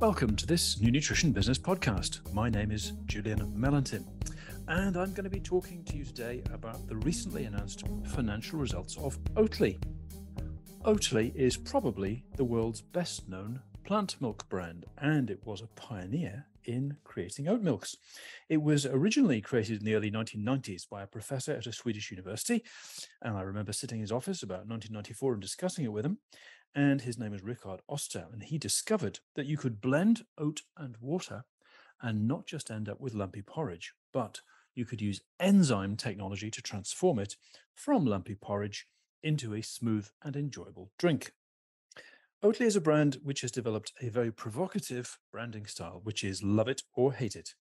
Welcome to this New Nutrition Business Podcast. My name is Julian Mellentin, and I'm going to be talking to you today about the recently announced financial results of Oatly. Oatly is probably the world's best known plant milk brand, and it was a pioneer in creating oat milks. It was originally created in the early 1990s by a professor at a Swedish university, and I remember sitting in his office about 1994 and discussing it with him. And his name is Rickard Oster, and he discovered that you could blend oat and water and not just end up with lumpy porridge, but you could use enzyme technology to transform it from lumpy porridge into a smooth and enjoyable drink. Oatly is a brand which has developed a very provocative branding style, which is love it or hate it.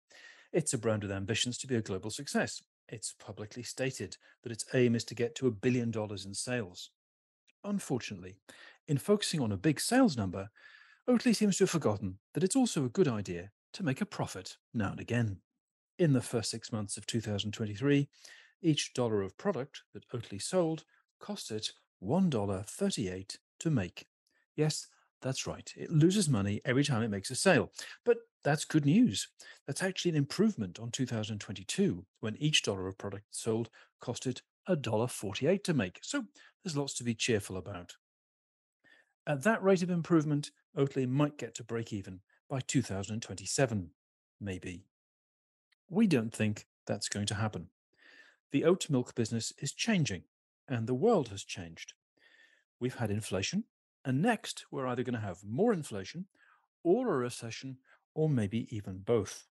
It's a brand with ambitions to be a global success. It's publicly stated that its aim is to get to $1 billion in sales. Unfortunately, in focusing on a big sales number, Oatly seems to have forgotten that it's also a good idea to make a profit now and again. In the first 6 months of 2023, each dollar of product that Oatly sold cost it $1.38 to make. Yes, that's right, it loses money every time it makes a sale. But that's good news. That's actually an improvement on 2022, when each dollar of product sold costed $1.48 to make. So there's lots to be cheerful about. At that rate of improvement, Oatly might get to break even by 2027, maybe. We don't think that's going to happen. The oat milk business is changing, and the world has changed. We've had inflation, and next we're either going to have more inflation, or a recession, or maybe even both.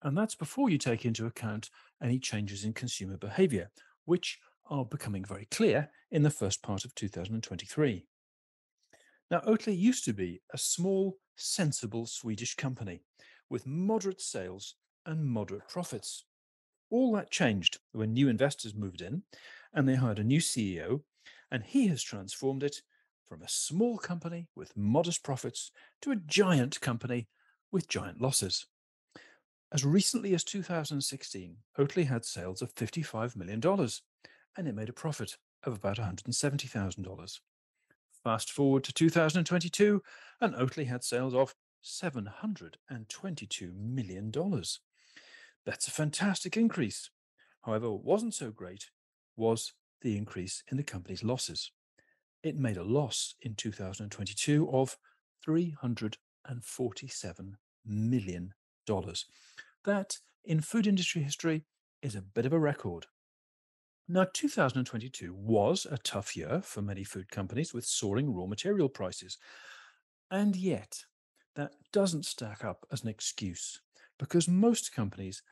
And that's before you take into account any changes in consumer behavior, which are becoming very clear in the first part of 2023. Now, Oatly used to be a small, sensible Swedish company with moderate sales and moderate profits. All that changed when new investors moved in and they hired a new CEO, and he has transformed it from a small company with modest profits to a giant company with giant losses. As recently as 2016, Oatly had sales of $55 million and it made a profit of about $170,000. Fast forward to 2022, and Oatly had sales of $722 million. That's a fantastic increase. However, what wasn't so great was the increase in the company's losses. It made a loss in 2022 of $347 million. That, in food industry history, is a bit of a record. Now, 2022 was a tough year for many food companies with soaring raw material prices. And yet, that doesn't stack up as an excuse because most companies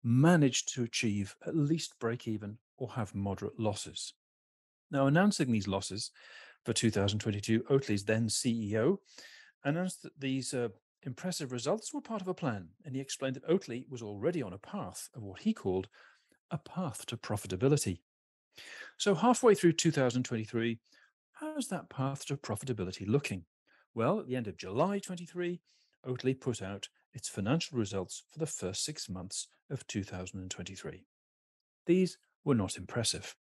managed to achieve at least break even or have moderate losses. Now, announcing these losses for 2022, Oatly's then CEO announced that these impressive results were part of a plan, and he explained that Oatly was already on a path of what he called a path to profitability. So, halfway through 2023, how's that path to profitability looking? Well, at the end of July 23, Oatly put out its financial results for the first 6 months of 2023. These were not impressive.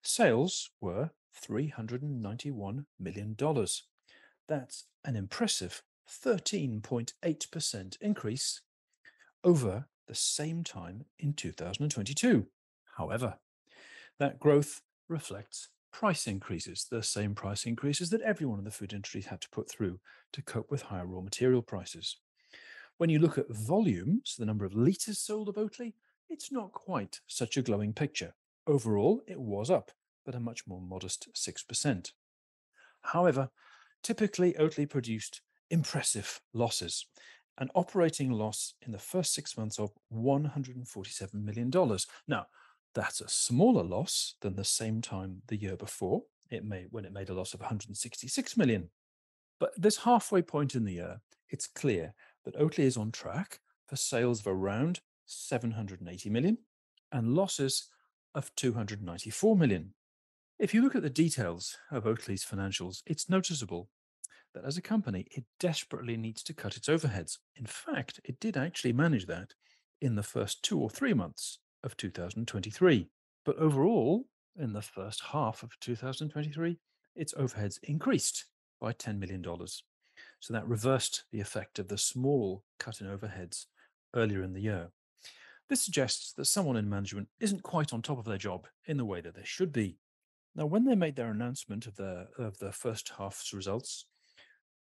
Sales were $391 million. That's an impressive 13.8% increase over the same time in 2022. However, that growth reflects price increases, the same price increases that everyone in the food industry had to put through to cope with higher raw material prices. When you look at volumes, the number of litres sold of Oatly, it's not quite such a glowing picture. Overall, it was up, but a much more modest 6%. However, typically Oatly produced impressive losses, an operating loss in the first 6 months of $147 million. Now, that's a smaller loss than the same time the year before, when it made a loss of $166 million. But at this halfway point in the year, it's clear that Oatly is on track for sales of around $780 million and losses of $294 million. If you look at the details of Oatly's financials, it's noticeable that as a company, it desperately needs to cut its overheads. In fact, it did actually manage that in the first 2 or 3 months of 2023. But overall, in the first half of 2023, its overheads increased by $10 million. So that reversed the effect of the small cut in overheads earlier in the year. This suggests that someone in management isn't quite on top of their job in the way that they should be. Now, when they made their announcement of the first half's results,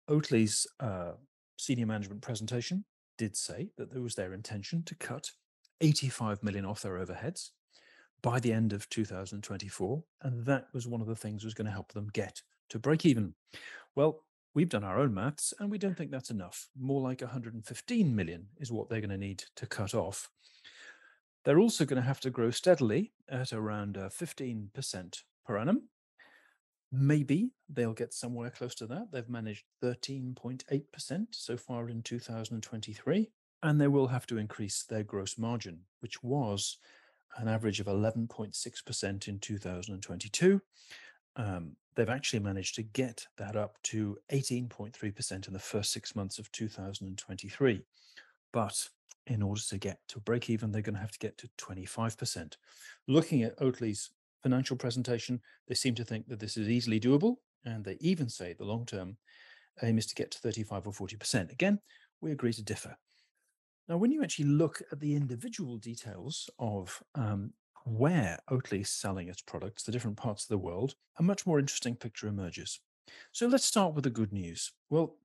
Oatly's senior management presentation did say that it was their intention to cut 85 million off their overheads by the end of 2024, and that was one of the things that was going to help them get to break even. Well, we've done our own maths, and we don't think that's enough. More like 115 million is what they're going to need to cut off. They're also going to have to grow steadily at around 15% per annum. Maybe they'll get somewhere close to that. They've managed 13.8% so far in 2023, and they will have to increase their gross margin, which was an average of 11.6% in 2022. They've actually managed to get that up to 18.3% in the first 6 months of 2023. But in order to get to break even, they're going to have to get to 25%. Looking at Oatly's financial presentation, they seem to think that this is easily doable, and they even say the long-term aim is to get to 35 or 40%. Again, we agree to differ. Now, when you actually look at the individual details of where Oatly is selling its products, the different parts of the world, a much more interesting picture emerges. So let's start with the good news. Well,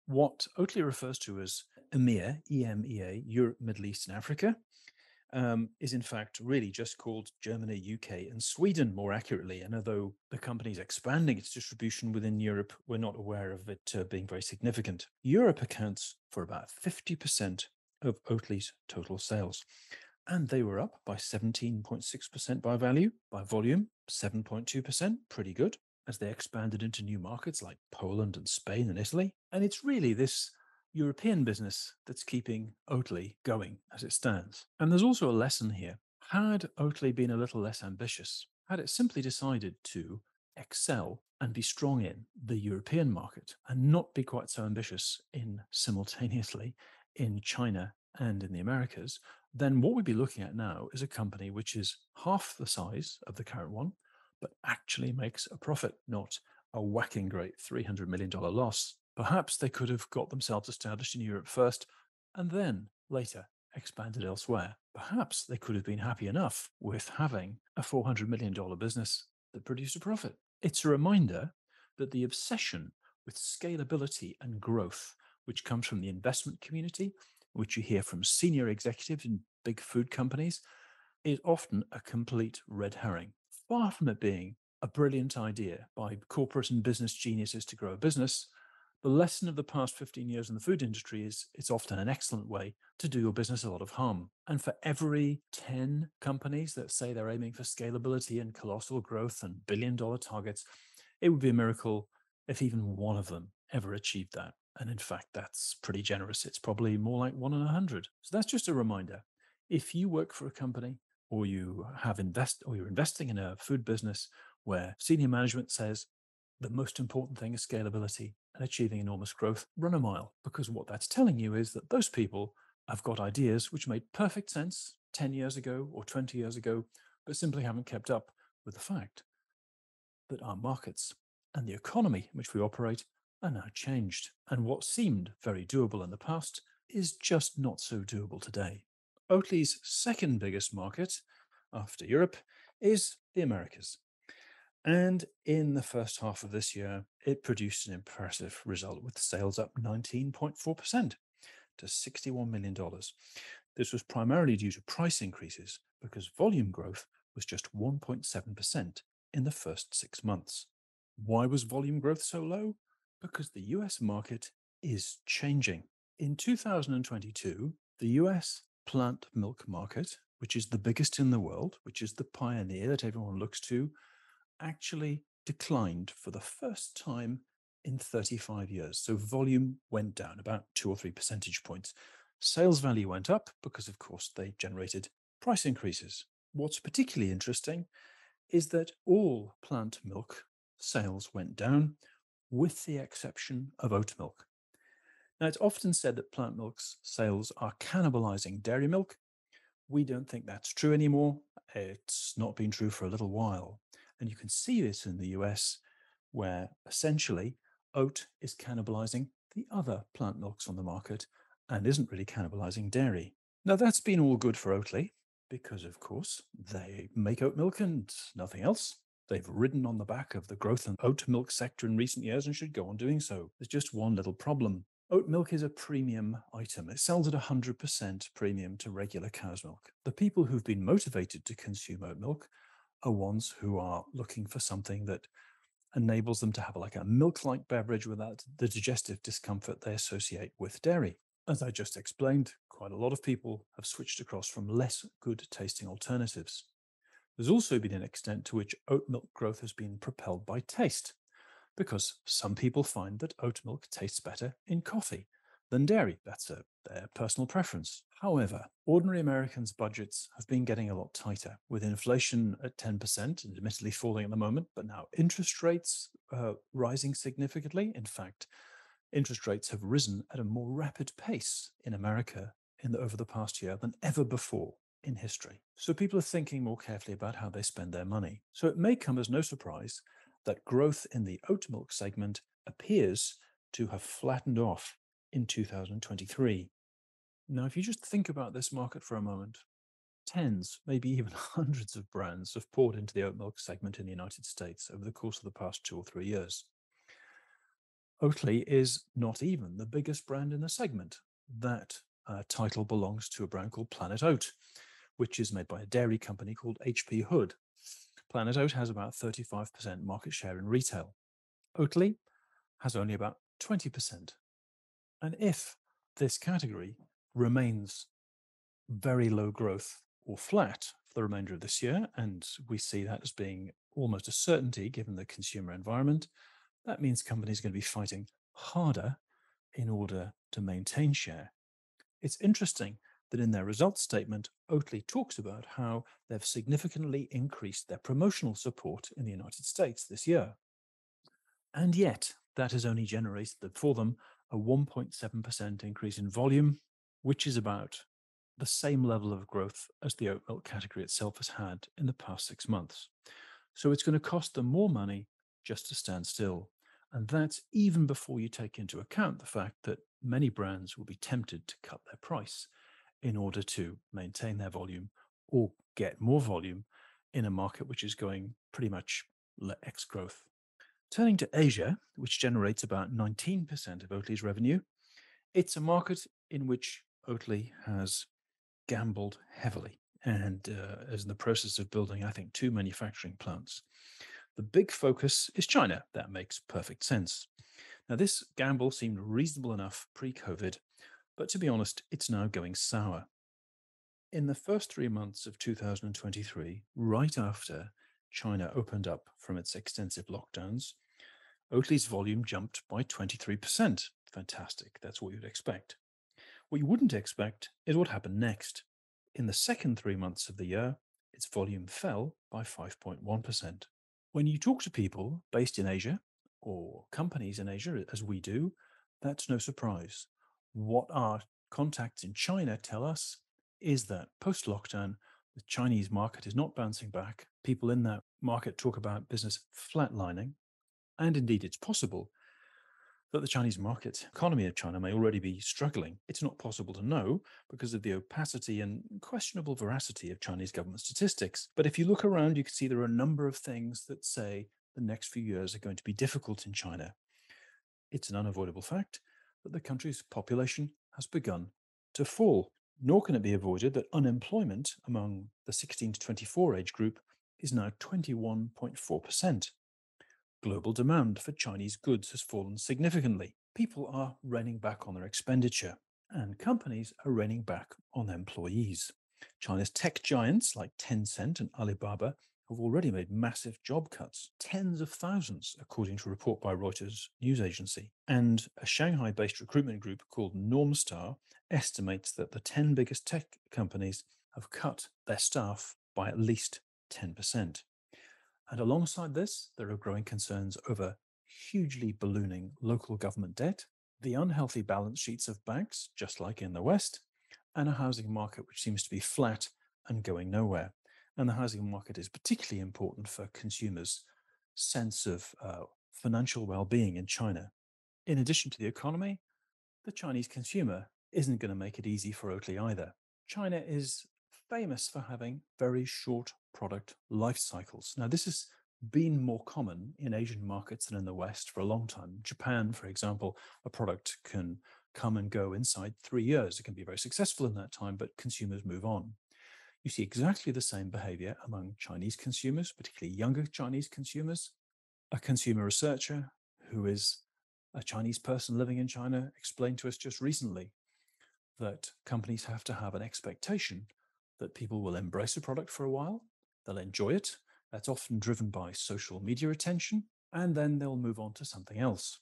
what Oatly refers to as EMEA, EMEA, Europe, Middle East, and Africa, is in fact really just called Germany, UK, and Sweden more accurately. And although the company is expanding its distribution within Europe, we're not aware of it being very significant. Europe accounts for about 50% of Oatly's total sales. And they were up by 17.6% by value, by volume, 7.2%, pretty good, as they expanded into new markets like Poland and Spain and Italy. And it's really this European business that's keeping Oatly going as it stands. And there's also a lesson here. Had Oatly been a little less ambitious, had it simply decided to excel and be strong in the European market and not be quite so ambitious in simultaneously in China and in the Americas, then what we'd be looking at now is a company which is half the size of the current one, but actually makes a profit, not a whacking great $300 million loss. Perhaps they could have got themselves established in Europe first and then later expanded elsewhere. Perhaps they could have been happy enough with having a $400 million business that produced a profit. It's a reminder that the obsession with scalability and growth, which comes from the investment community, which you hear from senior executives in big food companies, is often a complete red herring. Far from it being a brilliant idea by corporate and business geniuses to grow a business, the lesson of the past 15 years in the food industry is it's often an excellent way to do your business a lot of harm. And for every 10 companies that say they're aiming for scalability and colossal growth and billion-dollar targets, it would be a miracle if even one of them ever achieved that. And in fact, that's pretty generous. It's probably more like 1 in 100. So that's just a reminder. If you work for a company or you're investing in a food business where senior management says the most important thing is scalability and achieving enormous growth, run a mile, because what that's telling you is that those people have got ideas which made perfect sense 10 years ago or 20 years ago, but simply haven't kept up with the fact that our markets and the economy in which we operate are now changed. And what seemed very doable in the past is just not so doable today. Oatly's second biggest market after Europe is the Americas. And in the first half of this year, it produced an impressive result with sales up 19.4% to $61 million. This was primarily due to price increases because volume growth was just 1.7% in the first 6 months. Why was volume growth so low? Because the US market is changing. In 2022, the US plant milk market, which is the biggest in the world, which is the pioneer that everyone looks to, actually declined for the first time in 35 years. So volume went down about 2 or 3 percentage points. Sales value went up because, of course, they generated price increases. What's particularly interesting is that all plant milk sales went down, with the exception of oat milk. Now, it's often said that plant milk's sales are cannibalizing dairy milk. We don't think that's true anymore. It's not been true for a little while. And you can see this in the US, where essentially oat is cannibalizing the other plant milks on the market and isn't really cannibalizing dairy. Now, that's been all good for Oatly because, of course, they make oat milk and nothing else. They've ridden on the back of the growth in oat milk sector in recent years and should go on doing so. There's just one little problem. Oat milk is a premium item. It sells at 100% premium to regular cow's milk. The people who've been motivated to consume oat milk are ones who are looking for something that enables them to have like a milk-like beverage without the digestive discomfort they associate with dairy. As I just explained, quite a lot of people have switched across from less good tasting alternatives. There's also been an extent to which oat milk growth has been propelled by taste, because some people find that oat milk tastes better in coffee than dairy. That's their personal preference. However, ordinary Americans' budgets have been getting a lot tighter, with inflation at 10% and admittedly falling at the moment, but now interest rates rising significantly. In fact, interest rates have risen at a more rapid pace in America over the past year than ever before in history. So people are thinking more carefully about how they spend their money. So it may come as no surprise that growth in the oat milk segment appears to have flattened off in 2023. Now, if you just think about this market for a moment, tens, maybe even hundreds of brands have poured into the oat milk segment in the United States over the course of the past 2 or 3 years. Oatly is not even the biggest brand in the segment. That title belongs to a brand called Planet Oat, which is made by a dairy company called HP Hood. Planet Oat has about 35% market share in retail. Oatly has only about 20%. And if this category remains very low growth or flat for the remainder of this year, and we see that as being almost a certainty given the consumer environment, that means companies are going to be fighting harder in order to maintain share. It's interesting that in their results statement, Oatly talks about how they've significantly increased their promotional support in the United States this year. And yet, that has only generated for them a 1.7% increase in volume, which is about the same level of growth as the oat milk category itself has had in the past 6 months. So it's going to cost them more money just to stand still. And that's even before you take into account the fact that many brands will be tempted to cut their price in order to maintain their volume or get more volume in a market which is going pretty much X growth. Turning to Asia, which generates about 19% of Oatly's revenue, it's a market in which Oatly has gambled heavily and is in the process of building, I think, 2 manufacturing plants. The big focus is China. That makes perfect sense. Now, this gamble seemed reasonable enough pre-COVID, but to be honest, it's now going sour. In the first 3 months of 2023, right after China opened up from its extensive lockdowns, Oatly's volume jumped by 23%. Fantastic. That's what you'd expect. What you wouldn't expect is what happened next. In the second 3 months of the year, its volume fell by 5.1%. When you talk to people based in Asia or companies in Asia, as we do, that's no surprise. What our contacts in China tell us is that post-lockdown, the Chinese market is not bouncing back. People in that market talk about business flatlining. And indeed, it's possible that the Chinese market economy of China may already be struggling. It's not possible to know because of the opacity and questionable veracity of Chinese government statistics. But if you look around, you can see there are a number of things that say the next few years are going to be difficult in China. It's an unavoidable fact that the country's population has begun to fall. Nor can it be avoided that unemployment among the 16 to 24 age group is now 21.4%. Global demand for Chinese goods has fallen significantly. People are reining back on their expenditure, and companies are reining back on employees. China's tech giants like Tencent and Alibaba have already made massive job cuts, tens of thousands, according to a report by Reuters news agency. And a Shanghai-based recruitment group called Normstar estimates that the 10 biggest tech companies have cut their staff by at least 10%. And alongside this, there are growing concerns over hugely ballooning local government debt, the unhealthy balance sheets of banks, just like in the West, and a housing market which seems to be flat and going nowhere. And the housing market is particularly important for consumers' sense of financial well-being in China. In addition to the economy, the Chinese consumer isn't going to make it easy for Oatly either. China is famous for having very short product life cycles. Now, this has been more common in Asian markets than in the West for a long time. Japan, for example, a product can come and go inside 3 years. It can be very successful in that time, but consumers move on. You see exactly the same behavior among Chinese consumers, particularly younger Chinese consumers. A consumer researcher who is a Chinese person living in China explained to us just recently that companies have to have an expectation that people will embrace a product for a while, they'll enjoy it. That's often driven by social media attention, and then they'll move on to something else.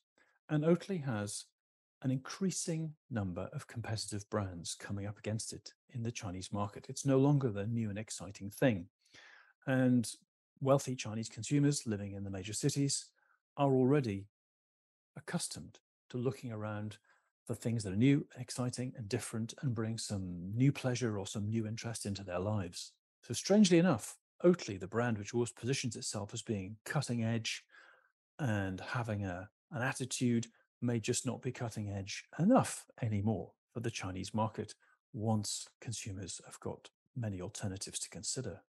And Oatly has an increasing number of competitive brands coming up against it in the Chinese market. It's no longer the new and exciting thing. And wealthy Chinese consumers living in the major cities are already accustomed to looking around for things that are new, exciting, and different, and bring some new pleasure or some new interest into their lives. So strangely enough, Oatly, the brand which always positions itself as being cutting edge and having an attitude, may just not be cutting edge enough anymore for the Chinese market once consumers have got many alternatives to consider.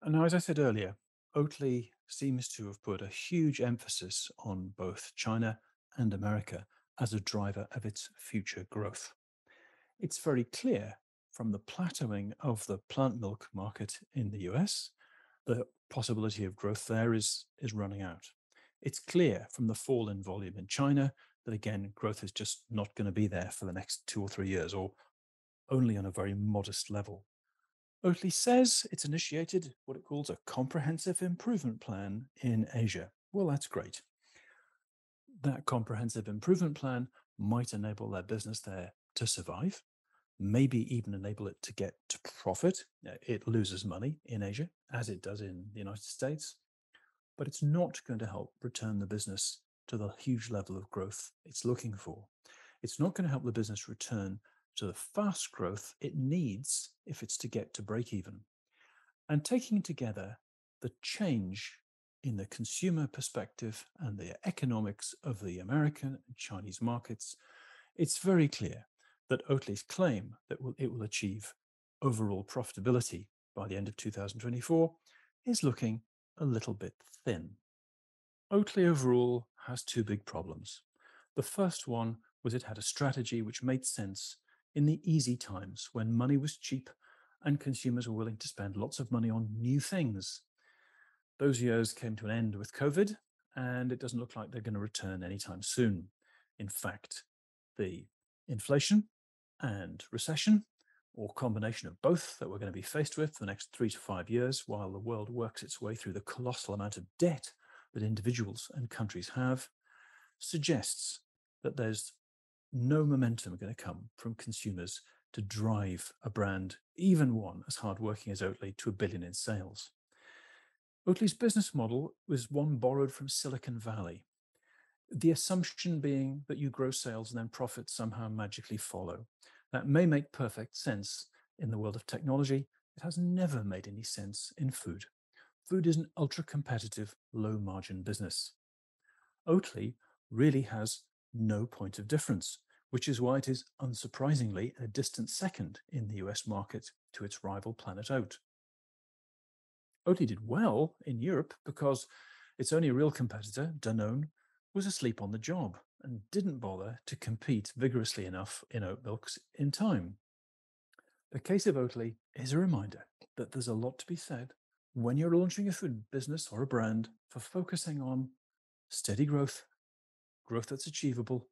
And now, as I said earlier, Oatly seems to have put a huge emphasis on both China and America as a driver of its future growth. It's very clear from the plateauing of the plant milk market in the US, the possibility of growth there is running out. It's clear from the fall in volume in China that, again, growth is just not going to be there for the next 2 or 3 years, or only on a very modest level. Oatly says it's initiated what it calls a comprehensive improvement plan in Asia. Well, that's great. That comprehensive improvement plan might enable their business there to survive, maybe even enable it to get to profit. It loses money in Asia, as it does in the United States, but it's not going to help return the business to the huge level of growth it's looking for. It's not going to help the business return to the fast growth it needs if it's to get to break even. And taking together the change in the consumer perspective and the economics of the American and Chinese markets, it's very clear that Oatly's claim that it will achieve overall profitability by the end of 2024 is looking a little bit thin. Oatly overall has two big problems. The first one was it had a strategy which made sense in the easy times when money was cheap and consumers were willing to spend lots of money on new things. Those years came to an end with COVID, and it doesn't look like they're going to return anytime soon. In fact, the inflation and recession, or combination of both, that we're going to be faced with for the next 3 to 5 years while the world works its way through the colossal amount of debt that individuals and countries have, suggests that there's no momentum going to come from consumers to drive a brand, even one as hardworking as Oatly, to $1 billion in sales. Oatly's business model was one borrowed from Silicon Valley, the assumption being that you grow sales and then profits somehow magically follow. That may make perfect sense in the world of technology. It has never made any sense in food. Food is an ultra-competitive, low-margin business. Oatly really has no point of difference, which is why it is unsurprisingly a distant second in the US market to its rival Planet Oat. Oatly did well in Europe because its only real competitor, Danone, was asleep on the job and didn't bother to compete vigorously enough in oat milks in time. The case of Oatly is a reminder that there's a lot to be said when you're launching a food business or a brand for focusing on steady growth, growth that's achievable,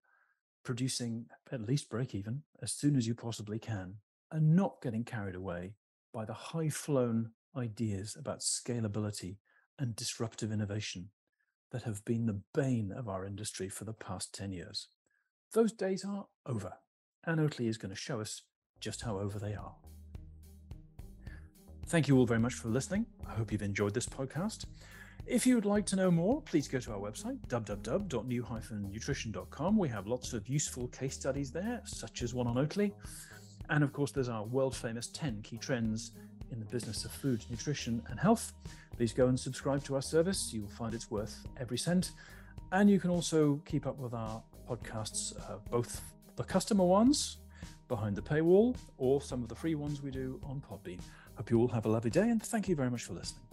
producing at least break even as soon as you possibly can, and not getting carried away by the high-flown ideas about scalability and disruptive innovation that have been the bane of our industry for the past 10 years. Those days are over, and Oatly is going to show us just how over they are. Thank you all very much for listening. I hope you've enjoyed this podcast. If you would like to know more, please go to our website, www.new-nutrition.com. We have lots of useful case studies there, such as one on Oatly. And of course, there's our world-famous 10 key trends in the business of food, nutrition, and health. Please go and subscribe to our service. You'll find it's worth every cent. And you can also keep up with our podcasts, both the customer ones behind the paywall or some of the free ones we do on Podbean. Hope you all have a lovely day, and thank you very much for listening.